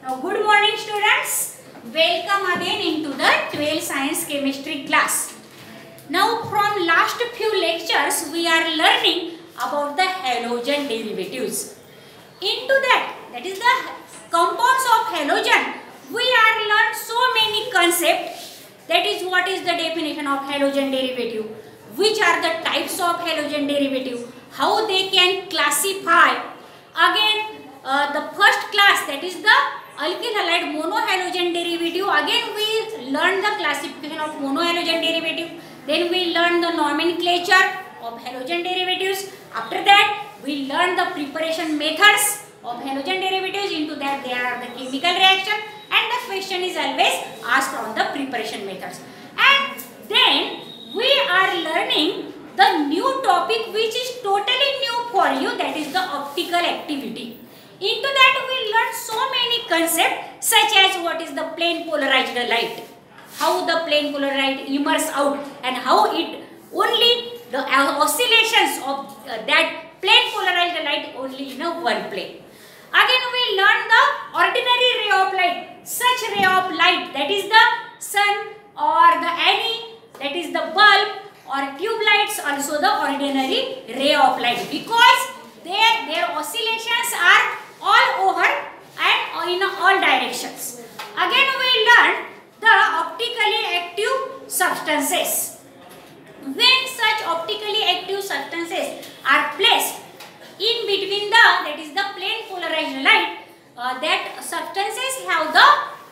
Now, good morning students. Welcome again into the 12th Science Chemistry class. Now, from last few lectures, we are learning about the halogen derivatives. Into that is the compounds of halogen, we are learned so many concepts. That is what is the definition of halogen derivative, which are the types of halogen derivative, how they can classify. Again, the first class, that is the alkyl halide monohalogen derivative. Again, we learned the classification of monohalogen derivative. Then we learned the nomenclature of halogen derivatives. After that, we learned the preparation methods of halogen derivatives. Into that, there are the chemical reaction, and the question is always asked on the preparation methods. And then we are learning the new topic which is totally new for you, that is the optical activity. Into that we learn so many concepts such as what is the plane polarized light, how the plane polarized light emerges out, and how it only the oscillations of that plane polarized light only in a one plane. Again we learn the ordinary ray of light, such ray of light, that is the sun or the any, that is the bulb or tube lights, also the ordinary ray of light, because their oscillations are all over and in all directions. Again we learn the optically active substances. When such optically active substances are placed in between that is the plane polarized light, that substances have the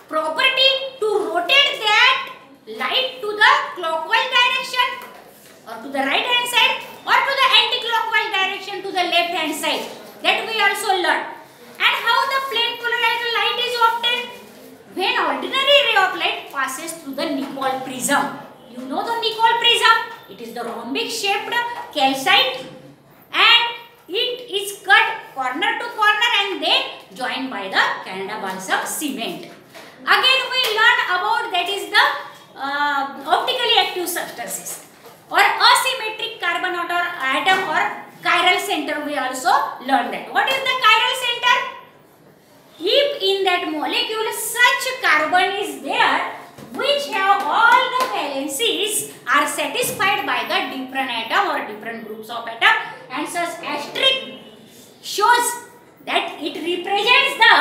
property to rotate that light to the clockwise direction or to the right hand side, or to the anti-clockwise direction to the left hand side. That we also learn. And how the plane polarized light is obtained? When ordinary ray of light passes through the Nicol prism. You know the Nicol prism? It is the rhombic shaped calcite, and it is cut corner to corner and then joined by the Canada balsam cement. Again we learn about that is the optically active substances or asymmetric carbon atom or chiral center. We also learn that. What is the chiral center? If in that molecule such carbon is there which have all the valencies are satisfied by the different atom or different groups of atom, and such asterisk shows that it represents the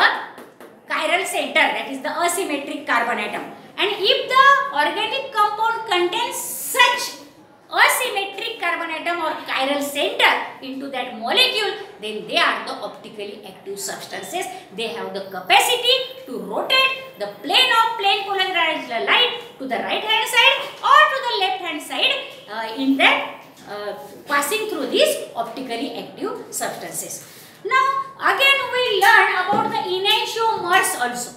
chiral center, that is the asymmetric carbon atom. And if the organic compound contains such asymmetric carbon atom or chiral center into that molecule, then they are the optically active substances. They have the capacity to rotate the plane polarized light to the right hand side or to the left hand side in that passing through these optically active substances. Now again we learn about the enantiomers also.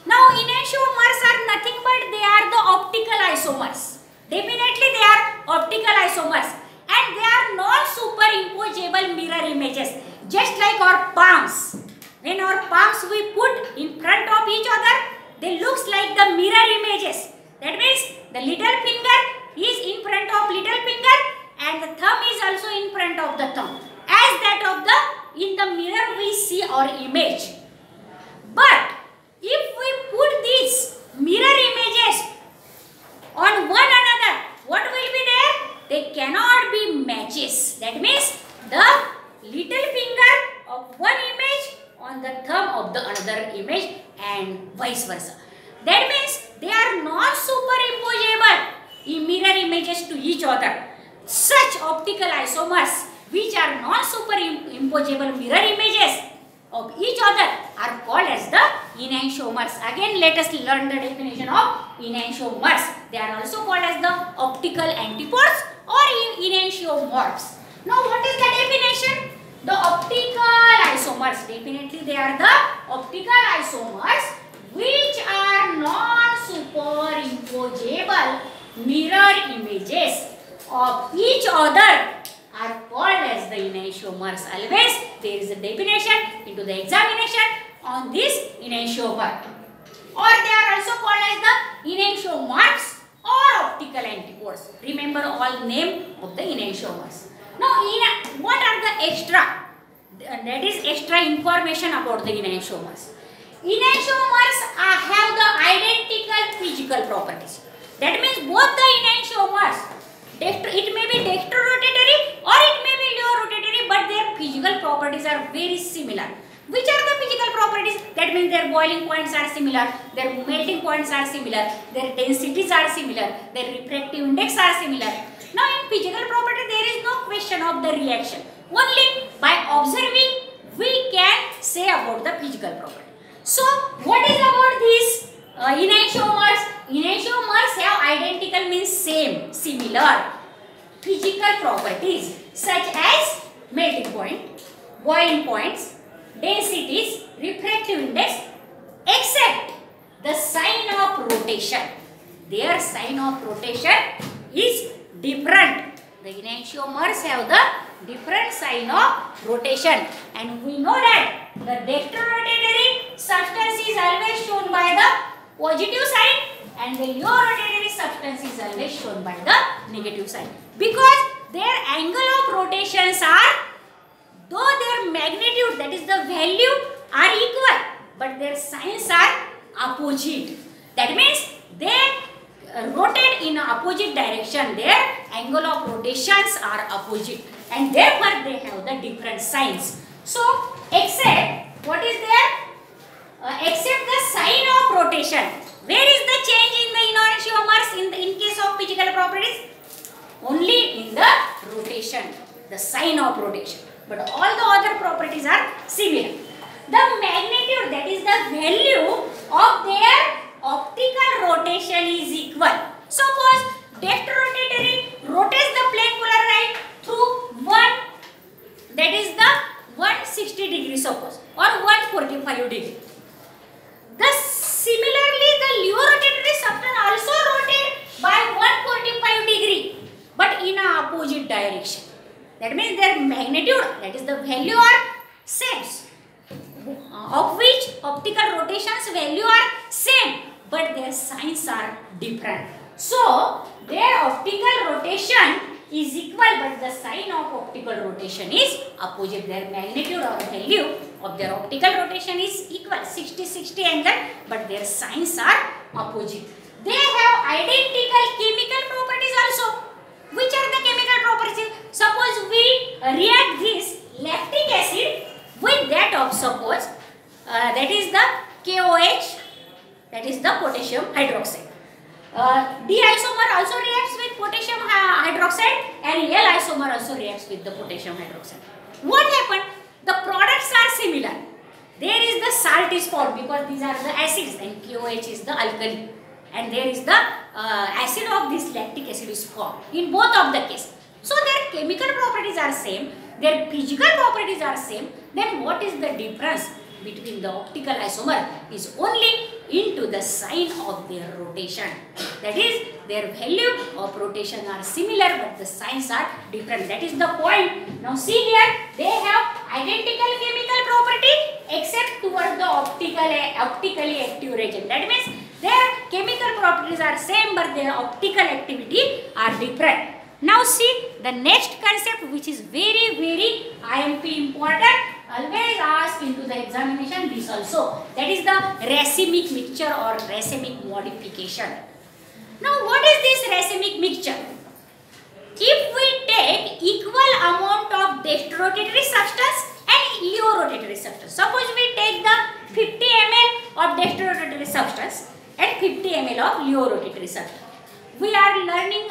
Now enantiomers are nothing but they are the optical isomers. Definitely they are optical isomers, and they are non-superimposable mirror images, just like our palms. When our palms we put in front of each other, they looks like the mirror images. That means the little finger is in front of little finger and the thumb is also in front of the thumb. As that of the, in the mirror we see our image. But if we put these mirror images on one another, what will be there? They cannot be matches. That means the little finger of one image on the thumb of the another image and vice versa. That means they are not superimposable mirror images to each other. Such optical isomers which are not superimposable mirror images of each other are called as the enantiomers. Again let us learn the definition of enantiomers. They are also called as the optical antipodes or enantiomorphs. Now what is the definition? The optical isomers, definitely they are the optical isomers which are non-superimposable mirror images of each other are called as the enantiomers. Always there is a definition into the examination on this enantiomer. Or they are also called as the enantiomorphs or optical antipodes. Remember all name of the enantiomers. Now what are the extra? That is extra information about the enantiomers. enantiomers have the identical physical properties. That means both the enantiomers, it may be dextrorotatory or it may be leo-rotatory, but their physical properties are very similar. Which are the physical properties? That means their boiling points are similar, their melting points are similar, their densities are similar, their refractive index are similar. Now in physical property there is no question of the reaction. Only by observing we can say about the physical property. So what is about these enantiomers? Enantiomers have identical means same, similar physical properties such as melting point, boiling points, densities, refractive index, except the sign of rotation. Their sign of rotation is different. The enantiomers have the different sign of rotation, and we know that the dextrorotatory substance is always shown by the positive sign and the leo-rotatory substance is always shown by the negative sign, because their angle of rotations are, though their magnitude, that is the value, are equal, but their signs are opposite. That means they rotate in opposite direction. Their angle of rotations are opposite, and therefore they have the different signs. So except what is there? Except the sign of rotation. Where is the change in the enantiomers in case of physical properties? Only in the rotation, the sign of rotation. But all the other properties are similar. The magnitude, that is the value of their optical rotation, is equal. Suppose dextrorotatory rotates the plane polarizer through that is the 160 degree, suppose, or 145 degree. Similarly, the leo-rotatory substance also rotates by 145 degree, but in a opposite direction. That means their magnitude, that is the value, are same, of which optical rotations value are same, but their signs are different. So their optical rotation is equal, but the sign of optical rotation is opposite. Their magnitude or value of their optical rotation is equal, 60-60 angle, but their signs are opposite. They have identical chemical properties also. Which are the chemical properties? Suppose we react this lactic acid with that of, suppose, that is the KOH, that is the potassium hydroxide. D isomer also reacts with potassium hydroxide, and L isomer also reacts with the potassium hydroxide. What happened? The products are similar. There is the salt is formed because these are the acids, and KOH is the alkali, and there is the acid of this lactic acid is formed in both of the cases. So their chemical properties are same, their physical properties are same. Then what is the difference between the optical isomer? Is only into the sign of their rotation. That is, their value of rotation are similar, but the signs are different. That is the point. Now see here, they have identical chemical property except towards the optically active region. That means their chemical properties are same, but their optical activity are different. Now see the next concept, which is very IMP important, always asked into the examination, this also, that is the racemic mixture or racemic modification. Now what is this racemic mixture? If we take equal amount of dextrorotatory substance and leo-rotatory substance, suppose we take the 50 ml of dextrorotatory substance and 50 ml of leo-rotatory substance. We are learning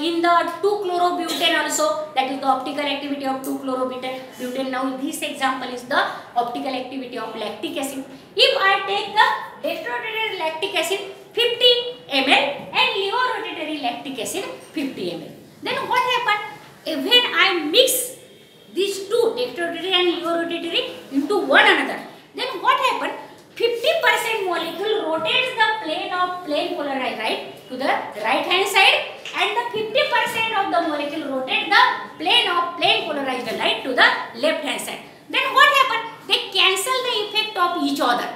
in the 2-chlorobutane also, that is the optical activity of 2-chlorobutane. Now this example is the optical activity of lactic acid. If I take the dextrorotatory lactic acid 50 ml and leo-rotatory lactic acid 50 ml, then what happens? When I mix these two, dextrorotatory and leo-rotatory, into one another, then what happens? 50% molecule rotates the plane polarized right to the right hand side, and the 50% of the molecule rotate the plane polarized light to the left hand side. Then what happens? They cancel the effect of each other.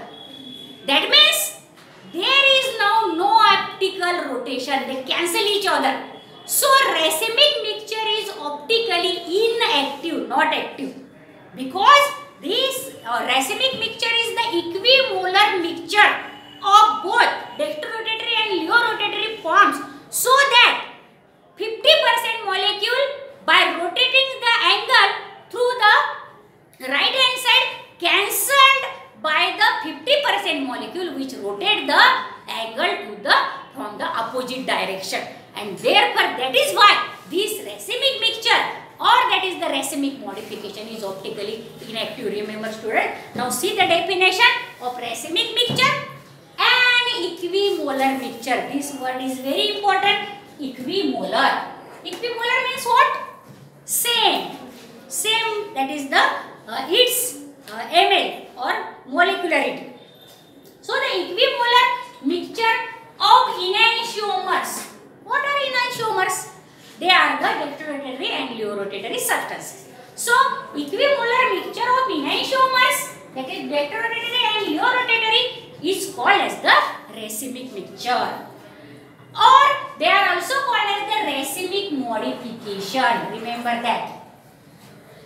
That means there is now no optical rotation. They cancel each other. So racemic mixture is optically inactive, not active, because this racemic mixture is the equimolar and molecule which rotate the angle from the opposite direction, and therefore that is why this racemic mixture or that is the racemic modification is optically inactive. Remember student, now see the definition of racemic mixture. An equimolar mixture, this word is very important. Equimolar means what? Same, that is the its ml or molecularity. So the equimolar mixture of enantiomers. What are enantiomers? They are the dextrorotatory and levorotatory substances. So equimolar mixture of enantiomers, that is dextrorotatory and levorotatory, is called as the racemic mixture, or they are also called as the racemic modification. Remember that.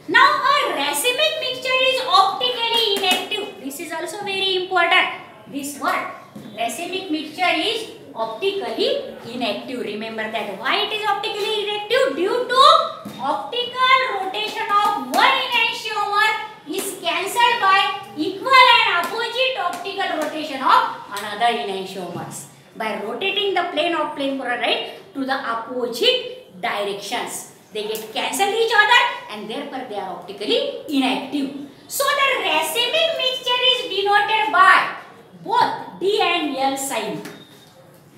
Now a racemic mixture is optically inactive. This is also very important. This word racemic mixture is optically inactive. Remember that. Why it is optically inactive? Due to optical rotation of one enantiomer is cancelled by equal and opposite optical rotation of another enantiomers. By rotating the plane of plane chloride to the opposite directions, they get cancelled each other and therefore they are optically inactive. So the racemic mixture is denoted by both D and L sign.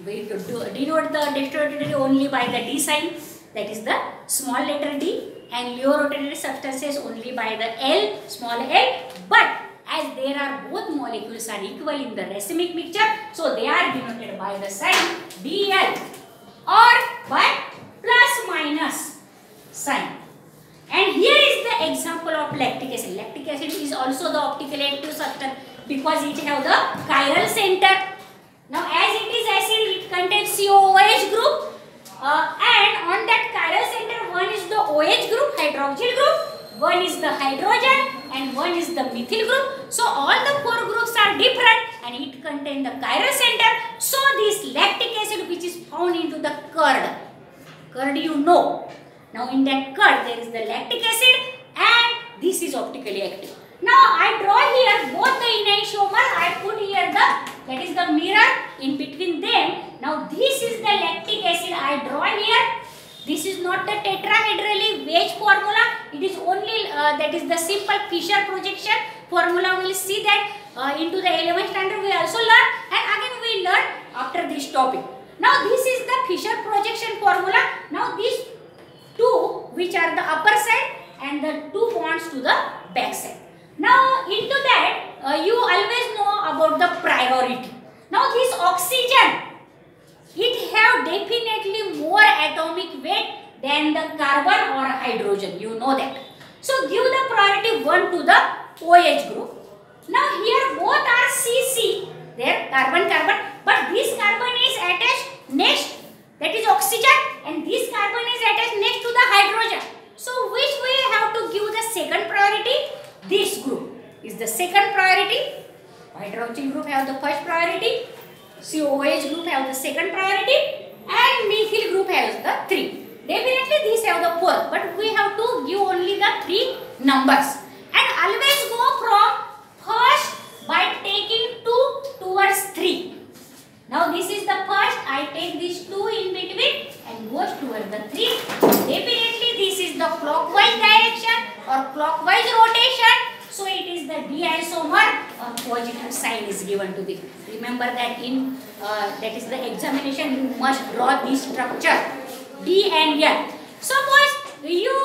We denote the dextrorotatory only by the D sign, that is the small letter D, and levorotatory substances only by the L, small l. But as there are both molecules are equal in the racemic mixture, so they are denoted by the sign DL or by plus minus sign. And here is the example of lactic acid. Lactic acid is also the optically active substance because it have the chiral center. Now as it is acid, it contains COOH group, and on that chiral center one is the OH group, hydroxyl group, one is the hydrogen, and one is the methyl group. So all the four groups are different and it contains the chiral center. So this lactic acid which is found into the curd you know. Now in that curd there is the lactic acid and this is optically active. Now I draw here both the enantiomer. I put here that is the mirror in between them. Now this is the lactic acid I draw here. This is not the tetrahedrally wedge formula. It is only that is the simple Fischer projection formula. We will see that into the 11th standard we also learn, and again we learn after this topic. Now this is the Fischer projection formula. Now these two which are the upper side and the two bonds to the back side. Now into that you always know about the priority. Now this oxygen, it have definitely more atomic weight than the carbon or hydrogen, you know that. So give the priority 1 to the OH group. Now here both are CC, there carbon, but this carbon is attached next, that is oxygen, and this carbon is attached next to the hydrogen. So which we have to give the second priority? This group is the second priority. Hydroxyl group have the first priority, COOH group have the second priority, and methyl group has the 3. Definitely these have the 4, but we have to give only the 3 numbers. And always go from first by taking 2 towards 3. Now this is the first, I take these 2 in between and goes towards the 3. Definitely this is the clockwise direction or clockwise rotation. So it is the D-isomer or positive sign is given to this. Remember that in that is the examination you must draw this structure D and L. Suppose you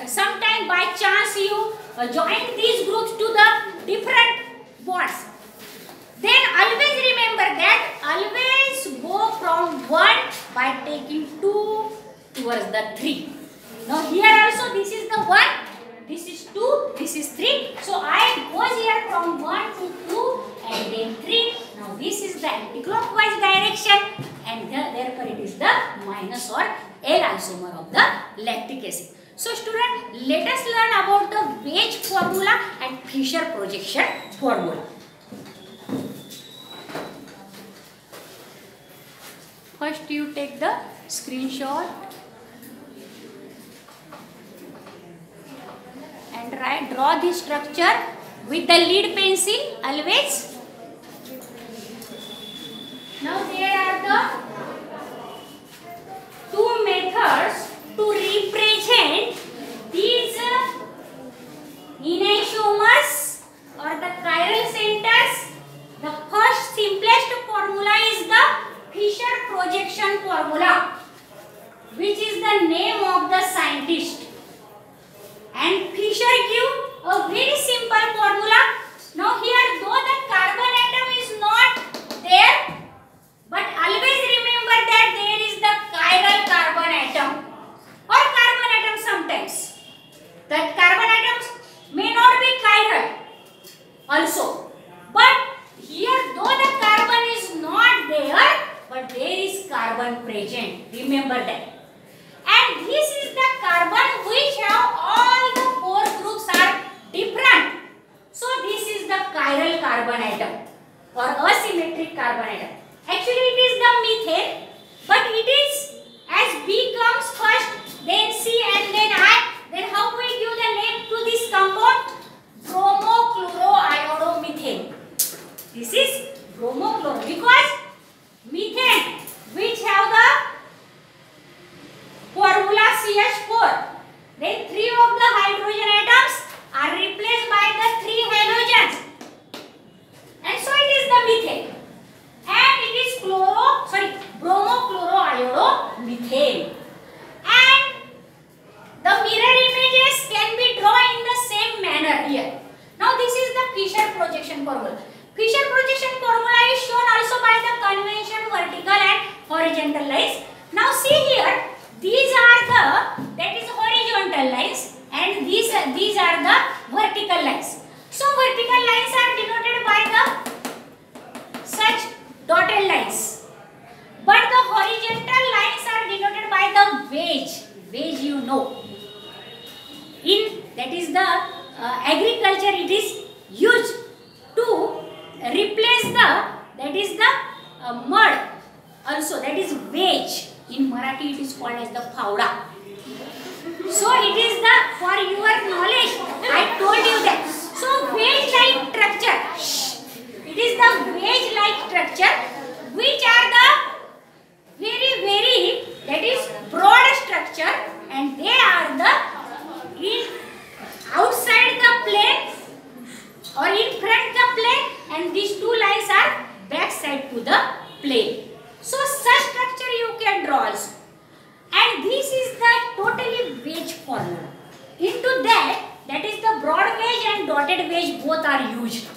sometime by chance you join these groups to the different bonds. Then always remember that always go from 1 by taking 2 towards the 3. Now here also this is the 1. This is 2, this is 3. So I goes here from 1 to 2 and then 3. Now this is the anticlockwise direction and therefore it is the minus or L isomer of the lactic acid. So student, let us learn about the wedge formula and Fischer projection formula. First you take the screenshot and draw the structure with the lead pencil always. Now there are the two methods to represent these enantiomers or the chiral centers. The first simplest formula is the Fisher projection formula, which is the name of the scientist. And Fisher give a very simple formula. Now here, though the carbon atom is not there, but always remember that there is the chiral carbon atom or carbon atom sometimes. The carbon atoms may not be chiral also. But here, though the carbon is not there, but there is carbon present. Remember that. And this is the carbon which have all the four groups are different. So this is the chiral carbon atom or asymmetric carbon atom. Actually it is the methane, but it is as B comes first, then C and then I. Then how we give the name to this compound? Bromochloroiodomethane. This is bromochloro because methane which have the formula CH4. Then 3 of the hydrogen atoms are replaced by the 3 halogens. And so it is the methane. And it is bromochloroiodomethane. And the mirror images can be drawn in the same manner here. Now this is the Fisher projection formula. Fisher projection formula is shown also by the convention vertical and horizontal lines. Now see here, these are the horizontal lines and these are the vertical lines. So vertical lines are denoted by the such dotted lines, but the horizontal lines are denoted by the wedge. Wedge, you know, in that is the agriculture it is used to replace the mud also, that is wedge. In Marathi it is called as the fawda. So it is the, for your knowledge, I told you that. So wedge like structure, it is the wedge like structure which are the very that is broad structure, and they are the in outside the plane or in front the plane, and these two lines are back side to the plane. So such structure you can draw also. And this is the totally wedge formula. Into that is the broad wedge and dotted wedge, both are used.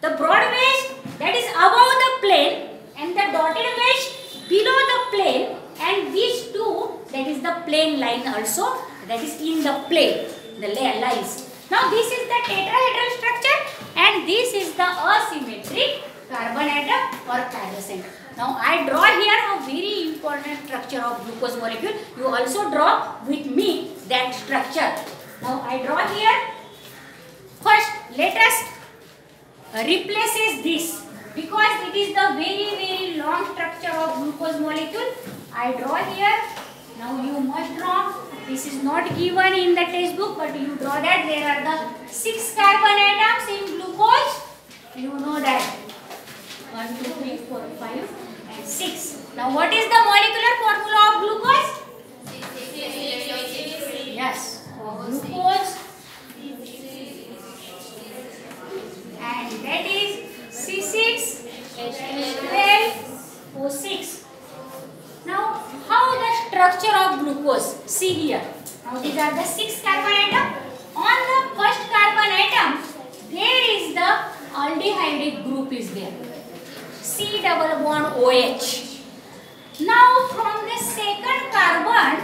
The broad wedge that is above the plane and the dotted wedge below the plane, and these two that is the plane line also, that is in the plane, the lines. Now this is the tetrahedral structure and this is the asymmetric carbon atom or chiral center. Now I draw here a very important structure of glucose molecule. You also draw with me that structure. Now I draw here. First let us replaces this because it is the very long structure of glucose molecule. I draw here. Now you must draw. This is not given in the textbook, but you draw that there are the 6 carbon atoms in glucose. You know that 1, 2, 3, 4, 5 and 6. Now what is the molecular formula of glucose? Yes, glucose, and that is C6H12O6. Now how the structure of glucose? See here. Now these are the 6 carbon atom. On the first carbon atom there is the aldehyde group is there. C double bond OH. Now from the second carbon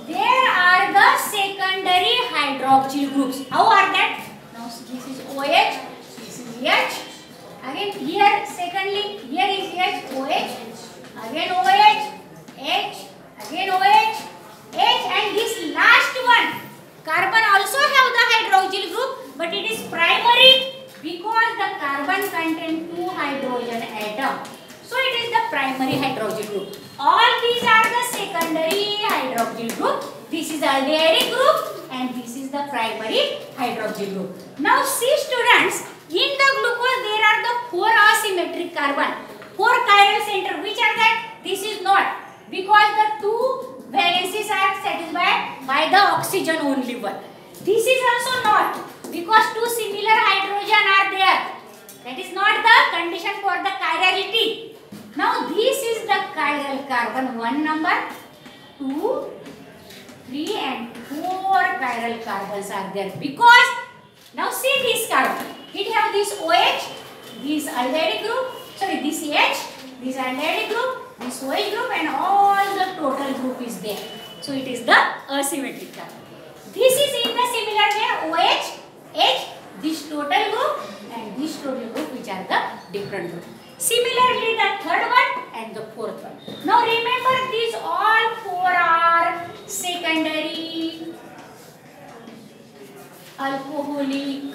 there are the secondary hydroxyl groups. How are that? Now this is OH, this is H. Again here secondly here is H, OH, again OH, H, again OH, H, and this last one carbon also have the hydroxyl group, but it is primary because the carbon contains 2 hydrogen atoms. So it is the primary hydroxyl group. All these are the secondary hydroxyl group. This is aldehyde group and this is the primary hydroxyl group. Now see students, in the glucose there are the 4 asymmetric carbon, 4 chiral center. Which are that? This is not, because the 2 valencies are satisfied by the oxygen only one. This is also not, because 2 similar hydrogen are there. That is not the condition for the chirality. Now this is the chiral carbon, 1 number, 2, 3 and 4 chiral carbons are there, because now see this carbon, it have this OH, this aldehyde group, sorry this H, this aldehyde group, this OH group, and all the total group is there. So it is the asymmetric carbon. This is in the similar way, OH, H, this total group and this total group, which are the different group. Similarly the third one and the fourth one. Now remember, these all 4 are secondary alcoholic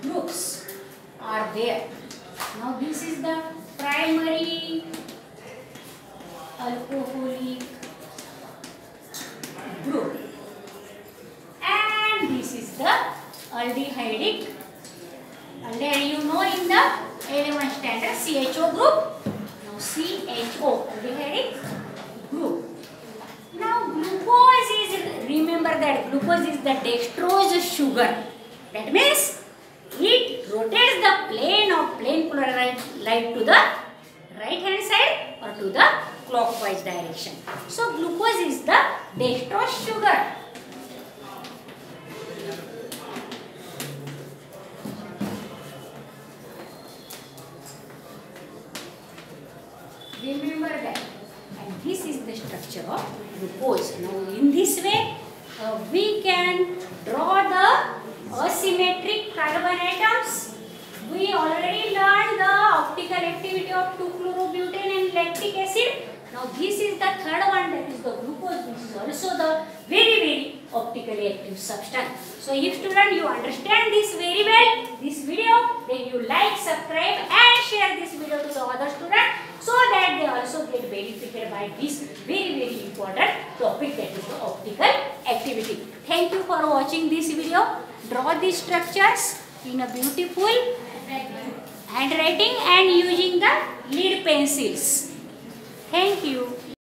groups are there. Now this is the primary alcoholic group, and this is the aldehydic. Aldehyde, you know, in the 11th standard, CHO group. Now CHO, aldehydic group. Now glucose is, remember that glucose is the dextrose sugar. That means it rotates the plane polarized light to the right hand side or to the clockwise direction. So glucose is the dextrose sugar. Remember that. And this is the structure of glucose. Now in this way we can draw the asymmetric carbon atoms. We already learned the optical activity of 2-chlorobutane and lactic acid. Now this is the third one, that is the glucose, which is also the very optically active substance. So if student you understand this very well, this video, then you like, subscribe and share this video to some other student, so that they also get benefited by this very important topic, that is the optical activity. Thank you for watching this video. Draw these structures in a beautiful handwriting and using the lead pencils. Thank you.